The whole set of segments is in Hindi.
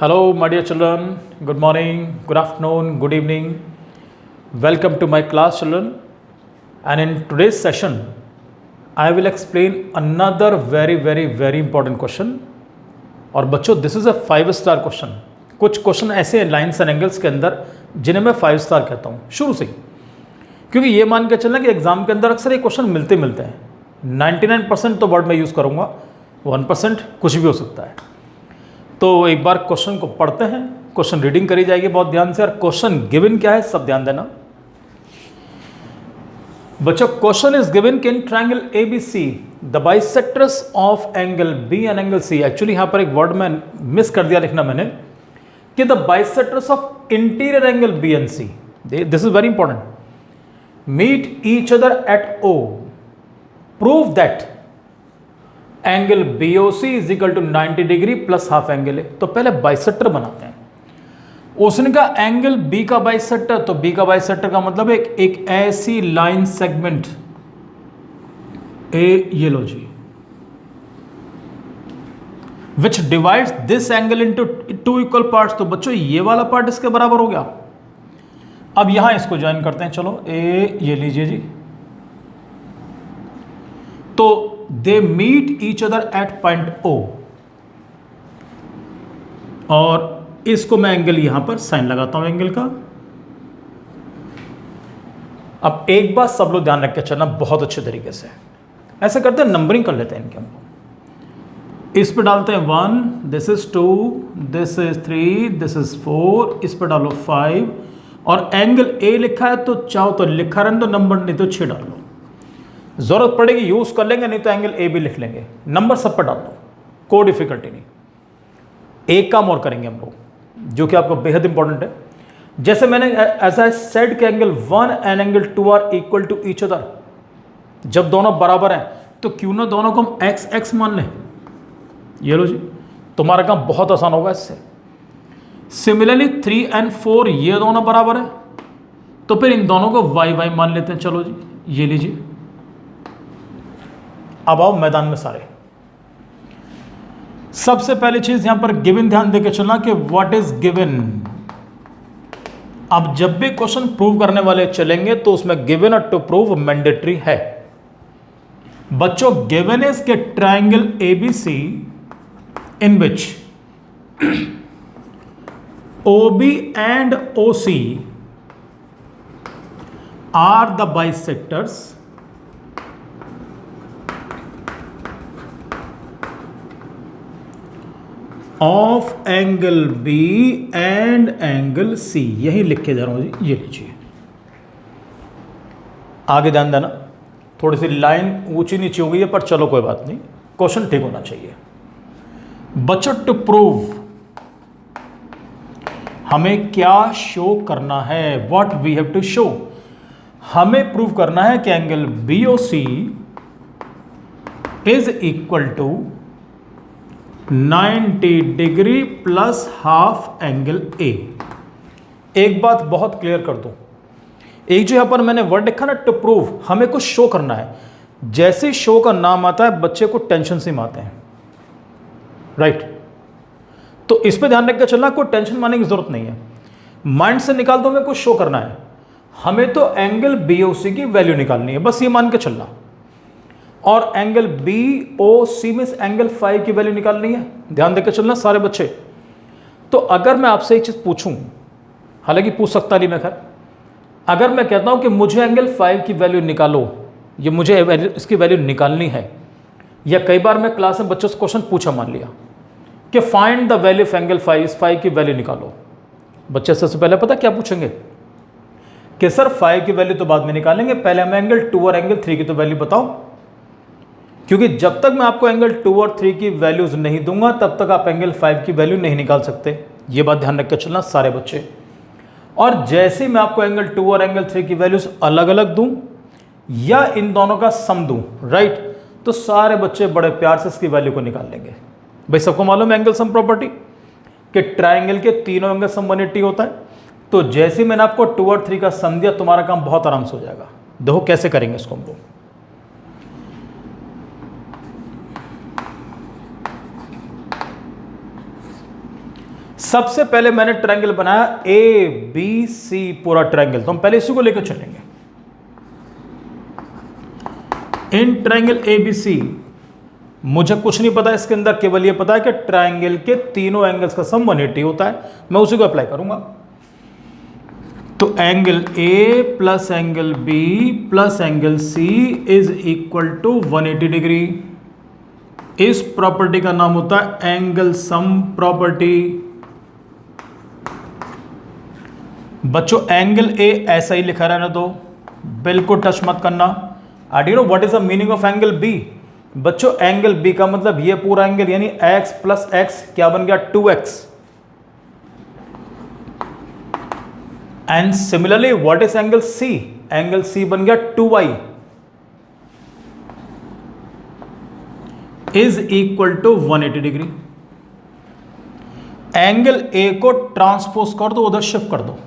Hello, my dear children. Good morning, good afternoon, good evening. Welcome to my class, children. And in today's session, I will explain another very important question. और बच्चों, this is a 5 star question. कुछ क्वेश्चन ऐसे हैं लाइन्स एंड एंगल्स के अंदर जिन्हें मैं 5 स्टार कहता हूँ शुरू से ही, क्योंकि ये मान के चलना कि एग्जाम के अंदर अक्सर ये क्वेश्चन मिलते हैं. 99% तो वर्ड में यूज़ करूँगा, 1% कुछ भी हो सकता है. तो एक बार क्वेश्चन को पढ़ते हैं. क्वेश्चन रीडिंग करी जाएगी बहुत ध्यान से, और क्वेश्चन गिवन क्या है सब ध्यान देना. बच्चों, क्वेश्चन इज गिवन कि in triangle ABC the bisectors of angle B and angle C. Actually यहां पर एक वर्ड में मिस कर दिया लिखना मैंने, कि the bisectors of interior angle B and C, this is very important, meet each other at O. Prove that angle BOC is equal to 90 degree plus half angle है. तो पहले बाइसेक्टर बनाते हैं. उसने कहा एंगल B का बाइसेक्टर, तो B का बाइसेक्टर का मतलब एक ऐसी लाइन सेगमेंट A, ये लो जी, which divides this angle into 2 equal parts. तो बच्चों ये वाला पार्ट इसके बराबर हो गया. अब यहां इसको ज्वाइन करते हैं. चलो A ये लीजिए जी. तो they meet each other at point O, और इसको मैं एंगल यहां पर साइन लगाता हूं एंगल का. अब एक बात सब लोग ध्यान रख के चलना बहुत अच्छे तरीके से. ऐसे करते हैं, नंबरिंग कर लेते हैं इनके हम लोग. इस पे डालते हैं 1, this is 2, this is 3, this is 4, इस पे डालो 5, और एंगल A लिखा है तो चाहो तो लिखा रहने दो नंबर, नहीं तो 6 डाल लो. जरूरत पड़ेगी यूज कर लेंगे, नहीं तो एंगल A भी लिख लेंगे. नंबर सब पर डाल दो, कोई डिफिकल्टी नहीं. एक काम और करेंगे हम लोग जो कि आपको बेहद इंपॉर्टेंट है. जैसे मैंने एज आई सेड के angle 1 and angle 2 are equal to each other. जब दोनों बराबर हैं तो क्यों ना दोनों को हम एक्स एक्स मान लें. ये लो जी, तुम्हारा काम बहुत आसान होगा इससे. सिमिलरली 3 एंड 4 ये दोनों बराबर है, तो फिर इन दोनों को वाई वाई मान लेते हैं. चलो जी, ये लीजिए. अब आओ मैदान में सारे. सबसे पहली चीज यहां पर गिवन ध्यान देकर चलना कि व्हाट इज गिवन. अब जब भी क्वेश्चन प्रूव करने वाले चलेंगे तो उसमें गिवन और टू प्रूव मैंडेटरी है. बच्चों, गिवन इज के triangle ABC in which OB and OC are the bisectors of angle B and angle C. यही लिख के जा रहा हूं जी, ये लीजिए. आगे ध्यान देना, थोड़ी सी लाइन ऊंची नीची हो गई है, पर चलो कोई बात नहीं, क्वेश्चन ठीक होना चाहिए. बच्चों, टू प्रूव हमें क्या शो करना है, what we have to show. हमें प्रूव करना है कि angle BOC is equal to 90 degree plus half angle A. एक बात बहुत क्लियर कर दूं, एक जो यहां पर मैंने वर्ड लिखा ना टू प्रूव, हमें कुछ शो करना है. जैसे शो का नाम आता है बच्चे को टेंशन से मारते हैं, राइट. तो इस पे ध्यान रखकर चलना, कोई टेंशन मारने की जरूरत नहीं है. माइंड से निकाल दो, हमें कुछ शो करना है. हमें तो एंगल BOC की वैल्यू निकालनी है, बस ये मान के चलना. और एंगल BOC में एंगल फाई की वैल्यू निकालनी है. ध्यान देकर चलना सारे बच्चे. तो अगर मैं आपसे एक चीज पूछूं, हालांकि पूछ सकता नहीं मैं, खैर अगर मैं कहता हूं कि मुझे एंगल 5 की वैल्यू निकालो, ये मुझे इसकी वैल्यू निकालनी है, या कई बार मैं क्लास में बच्चों से क्वेश्चन पूछा, मान लिया कि find the value of angle 5, इस 5 की वैल्यू निकालो. बच्चे सबसे पहले पता क्या पूछेंगे कि सर 5 की वैल्यू तो बाद में निकालेंगे, पहले हमें एंगल 2 और एंगल 3 की तो वैल्यू बताओ. क्योंकि जब तक मैं आपको एंगल 2 और 3 की वैल्यूज नहीं दूंगा तब तक आप एंगल 5 की वैल्यू नहीं निकाल सकते. ये बात ध्यान रख के चलना सारे बच्चे. और जैसे ही मैं आपको एंगल 2 और एंगल 3 की वैल्यूज अलग अलग दूं या इन दोनों का सम दूं, राइट, तो सारे बच्चे बड़े प्यार से इसकी वैल्यू को निकाल लेंगे. भाई सबको मालूम है एंगल सम प्रॉपर्टी कि ट्राइंगल के तीनों एंगल सम 180 होता है. तो जैसे ही मैंने आपको 2 और 3 का सम दिया, तुम्हारा काम बहुत आराम से हो जाएगा. देखो कैसे करेंगे इसको हम लोग. सबसे पहले मैंने ट्रायंगल बनाया ए बी सी, पूरा ट्रायंगल, तो हम पहले इसी को लेकर चलेंगे। In triangle A B C मुझे कुछ नहीं पता इसके अंदर, केवल ये पता है कि ट्रायंगल के तीनों एंगल्स का सम 180 होता है, मैं उसी को अप्लाई करूंगा। तो angle A plus angle B plus angle C is equal to 180 degree. इस प्रॉपर्टी का नाम होता है एंगल सम प्रॉपर्टी। बच्चों एंगल ए ऐसा ही लिखा रहना दो, बिल्कुल टच मत करना। Do you know what is the meaning of angle B? बच्चों एंगल बी का मतलब ये पूरा एंगल, यानी x प्लस एक्स क्या बन गया 2x। And similarly what is angle C? Angle C बन गया 2y is equal to 180 degree. Angle A को ट्रांसपोज कर दो, उधर शिफ्ट कर दो।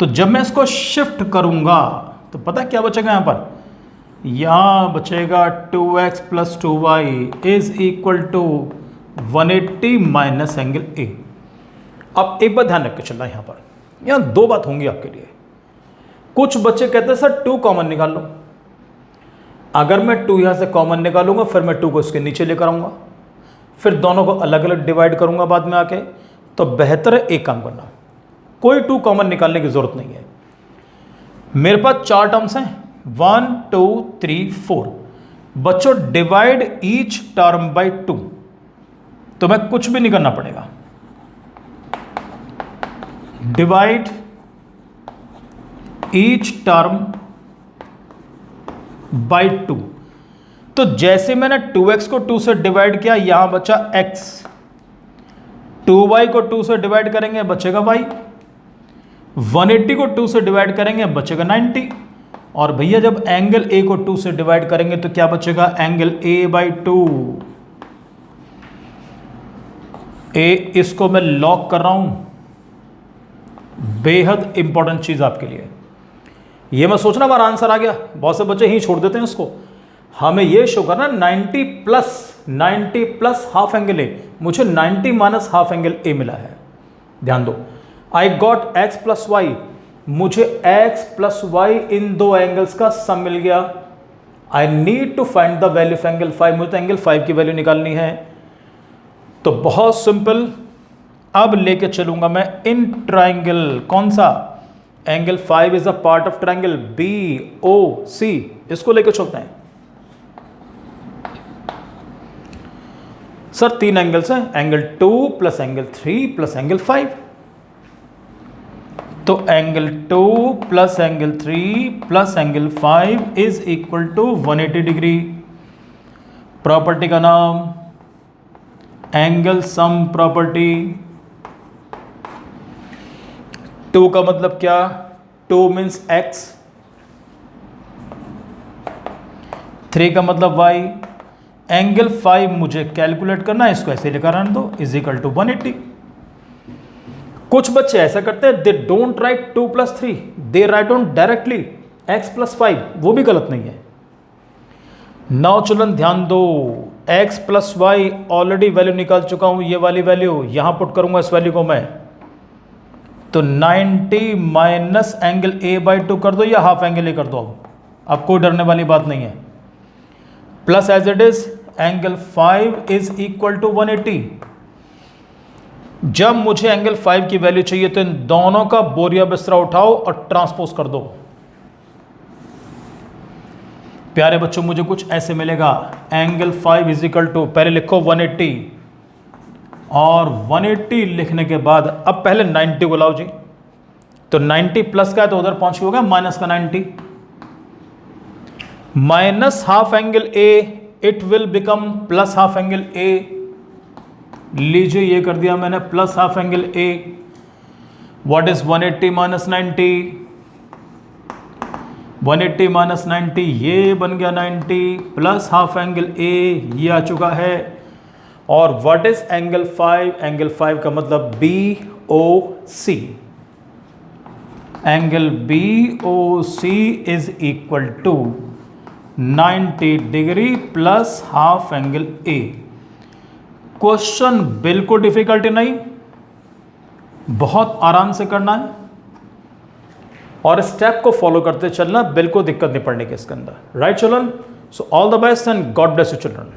तो जब मैं इसको शिफ्ट करूंगा तो पता क्या बचेगा यहां पर? यहां बचेगा 2x plus 2y is equal to 180 minus angle A. अब एक बात ध्यान रख के चलना, यहां दो बात होंगी आपके लिए। कुछ बच्चे कहते हैं सर 2 कॉमन निकाल लो। अगर मैं 2 यहां से कॉमन निकालूंगा फिर मैं 2 को इसके नीचे लेकर आऊंगा, फिर दोनों को अलग अलग डिवाइड करूंगा बाद में आके। तो बेहतर है एक काम करना, कोई 2 कॉमन निकालने की जरूरत नहीं है। मेरे पास 4 टर्म्स हैं 1 2 3 4। बच्चों डिवाइड ईच टर्म बाय 2, तो मैं कुछ भी नहीं करना पड़ेगा। Divide each term by 2। तो जैसे मैंने 2x को 2 से डिवाइड किया, यहां बचा x। 2y को 2 से डिवाइड करेंगे बचेगा y। 180 को 2 से डिवाइड करेंगे बचेगा 90। और भैया जब एंगल ए को 2 से डिवाइड करेंगे तो क्या बचेगा? Angle A by 2। ए इसको मैं लॉक कर रहा हूं, बेहद इंपॉर्टेंट चीज आपके लिए। ये मैं सोचना हमारा आंसर आ गया, बहुत से बच्चे ही छोड़ देते हैं उसको। हमें ये शो करना 90 प्लस हाफ एंगल ए। मुझे 90 माइनस हाफ एंगल ए मिला है। ध्यान दो, I got x plus Y. मुझे x प्लस वाई इन दो एंगल्स का सम मिल गया। I need to find the value of angle 5। मुझे तो एंगल 5 की वैल्यू निकालनी है। तो बहुत सिंपल, अब लेके चलूंगा मैं इन ट्राइंगल, कौन सा? Angle 5 is a part of triangle BOC। इसको लेके चलते हैं। सर 3 एंगल्स हैं, angle 2 plus angle 3 plus angle 5। तो angle 2 plus angle 3 plus angle 5 is equal to 180 degree. Property का नाम एंगल सम प्रॉपर्टी। 2 का मतलब क्या? 2 मीन्स x, 3 का मतलब y। एंगल 5 मुझे कैलकुलेट करना है, इसको ऐसे लिखा रहने दो, इज इक्वल टू 180। कुछ बच्चे ऐसा करते हैं, they don't write 2 plus 3, they right on directly x plus 5। वो भी गलत नहीं है। नाउ चिल्ड्रन ध्यान दो, x plus Y already value निकाल चुका हूं, ये वाली वैल्यू यहां पुट करूंगा इस वैल्यू को मैं। तो 90 माइनस एंगल a बाई 2 कर दो या हाफ एंगल a कर दो। अब कोई डरने वाली बात नहीं है। Plus as it is angle 5 is equal to 180। जब मुझे एंगल 5 की वैल्यू चाहिए तो इन दोनों का बोरिया बिस्तरा उठाओ और ट्रांसपोज कर दो। प्यारे बच्चों मुझे कुछ ऐसे मिलेगा, एंगल 5 इज इक्वल टू, पहले लिखो 180 और 180 लिखने के बाद अब पहले 90 को लाओ जी। तो 90 प्लस का है तो उधर पहुंच के होगा माइनस का 90। Minus half angle A, it will become plus half angle ए। लीजिए ये कर दिया मैंने, plus half angle A. What is 180 minus 90? 180 minus 90 ये बन गया 90, प्लस हाफ एंगल ए ये आ चुका है। और व्हाट इज एंगल 5? एंगल 5 का मतलब BOC। Angle BOC is equal to 90 degree plus half angle A. Question बिल्कुल डिफिकल्ट नहीं, बहुत आराम से करना है और स्टेप को फॉलो करते चलना, बिल्कुल दिक्कत नहीं पड़ने की इसके अंदर। Right children? So all the best and God bless you children.